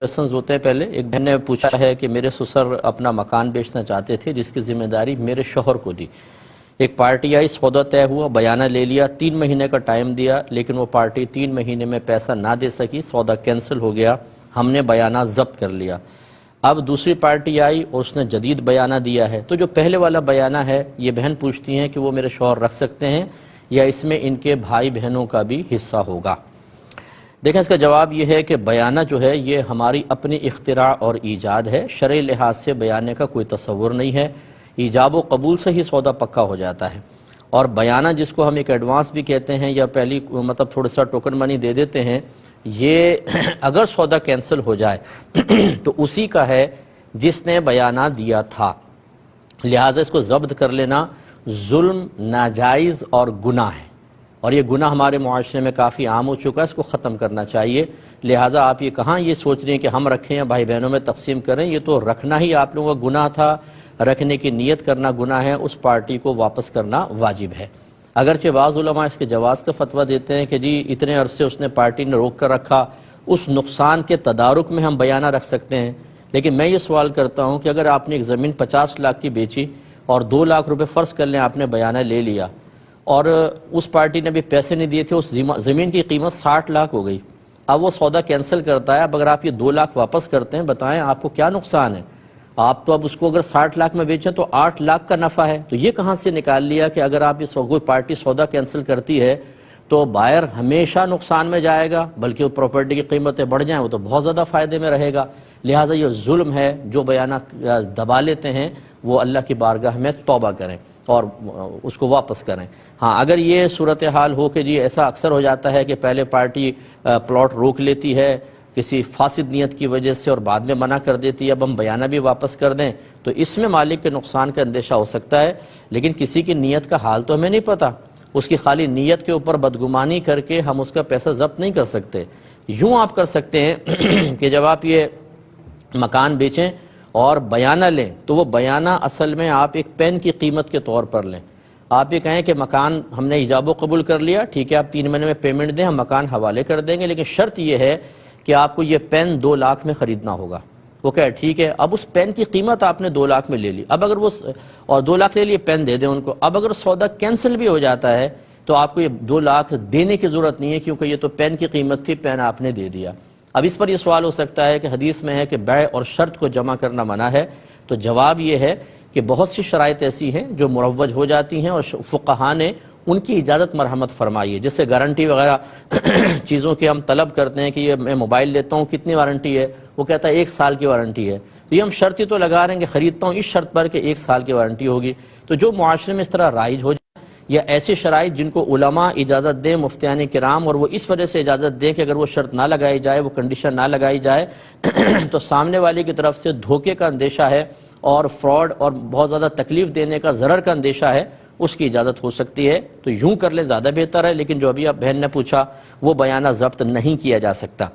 Questions होते हैं। पहले एक बहन ने पूछा है कि मेरे ससुर अपना मकान बेचना चाहते थे जिसकी जिम्मेदारी मेरे शोहर को दी। एक पार्टी आई, सौदा तय हुआ, बयाना ले लिया, 3 महीने का टाइम दिया, लेकिन वो पार्टी 3 महीने में पैसा ना दे सकी, सौदा कैंसिल हो गया, हमने बयाना जब्त कर लिया। अब दूसरी पार्टी आई और उसने जदीद बयाना दिया है, तो जो पहले वाला बयाना है ये बहन पूछती हैं कि वो मेरे शौहर रख सकते हैं या इसमें इनके भाई बहनों का भी हिस्सा होगा। देखें, इसका जवाब ये है कि बयाना जो है ये हमारी अपनी इख्तिरा और ईजाद है। शरई लिहाज से बयाने का कोई तसव्वुर नहीं है, ईजाब व कबूल से ही सौदा पक्का हो जाता है। और बयाना जिसको हम एक एडवांस भी कहते हैं या पहली मतलब थोड़ा सा टोकन मनी दे देते हैं, ये अगर सौदा कैंसिल हो जाए तो उसी का है जिसने बयाना दिया था। लिहाजा इसको जब्त कर लेना जुल्म, नाजायज़ और गुनाह है, और ये गुनाह हमारे मुआशरे में काफ़ी आम हो चुका है, इसको ख़त्म करना चाहिए। लिहाजा आप ये कहाँ ये सोच रहे हैं कि हम रखें या भाई बहनों में तकसीम करें, ये तो रखना ही आप लोगों का गुनाह था, रखने की नीयत करना गुनाह है, उस पार्टी को वापस करना वाजिब है। अगरचे बाज़ उलमा इसके जवाज़ का फतवा देते हैं कि जी इतने अरसे उसने पार्टी ने रोक कर रखा, उस नुकसान के तदारुक में हम बयाना रख सकते हैं। लेकिन मैं ये सवाल करता हूँ कि अगर आपने एक ज़मीन 50 लाख की बेची और 2 लाख रुपये फ़र्ज़ कर लें आपने बयाना ले लिया और उस पार्टी ने भी पैसे नहीं दिए थे, उस ज़मीन की कीमत 60 लाख हो गई, अब वो सौदा कैंसिल करता है। अब अगर आप ये 2 लाख वापस करते हैं, बताएं आपको क्या नुकसान है? आप तो अब उसको अगर 60 लाख में बेचें तो 8 लाख का नफ़ा है। तो ये कहाँ से निकाल लिया कि अगर आप कोई पार्टी सौदा कैंसिल करती है तो बायर हमेशा नुकसान में जाएगा, बल्कि वो प्रॉपर्टी की कीमतें बढ़ जाएं वो तो बहुत ज़्यादा फ़ायदे में रहेगा। लिहाजा ये जुल्म है, जो बयाना दबा लेते हैं वो अल्लाह की बारगाह में तौबा करें और उसको वापस करें। हाँ, अगर ये सूरत हाल हो कि जी ऐसा अक्सर हो जाता है कि पहले पार्टी प्लॉट रोक लेती है किसी फासिद नियत की वजह से और बाद में मना कर देती है, अब हम बयाना भी वापस कर दें, तो इसमें मालिक के नुकसान का अंदेशा हो सकता है। लेकिन किसी की नीयत का हाल तो हमें नहीं पता, उसकी खाली नीयत के ऊपर बदगुमानी करके हम उसका पैसा जब्त नहीं कर सकते। यूँ आप कर सकते हैं कि जब आप ये मकान बेचें और बयाना लें तो वो बयाना असल में आप एक पेन की कीमत के तौर पर लें। आप ये कहें कि मकान हमने इजाब कबूल कर लिया, ठीक है, आप 3 महीने में पेमेंट दें, हम मकान हवाले कर देंगे, लेकिन शर्त यह है कि आपको ये पेन 2 लाख में ख़रीदना होगा। वो कहे ठीक है, अब उस पेन की कीमत आपने 2 लाख में ले ली, अब अगर वो और 2 लाख ले लिए, पेन दे दें उनको। अब अगर सौदा कैंसिल भी हो जाता है तो आपको ये 2 लाख देने की ज़रूरत नहीं है, क्योंकि ये तो पेन की कीमत थी, पेन आपने दे दिया। अब इस पर यह सवाल हो सकता है कि हदीस में है कि बै और शर्त को जमा करना मना है, तो जवाब यह है कि बहुत सी शराइत ऐसी हैं जो मुरव्वज हो जाती हैं और फुक़हा ने उनकी इजाज़त मरहमत फरमाई है। जैसे गारंटी वगैरह चीज़ों की हम तलब करते हैं कि ये मैं मोबाइल लेता हूँ, कितनी वारंटी है? वो कहता है 1 साल की वारंटी है, तो ये हम शर्त ही तो लगा रहे हैं कि ख़रीदता हूँ इस शर्त पर कि 1 साल की वारंटी होगी। तो जो मुआशरे में इस तरह राइज हो या ऐसी शराइत जिनको उलमा इजाज़त दें, मुफ्तियान किराम, और वो इस वजह से इजाज़त दें कि अगर वो शर्त ना लगाई जाए, वो कंडीशन ना लगाई जाए तो सामने वाले की तरफ से धोखे का अंदेशा है और फ्रॉड और बहुत ज़्यादा तकलीफ देने का, ज़रर का अंदेशा है, उसकी इजाज़त हो सकती है। तो यूँ कर लें ज़्यादा बेहतर है। लेकिन जो अभी आप बहन ने पूछा वो बयाना ज़ब्त नहीं किया जा सकता।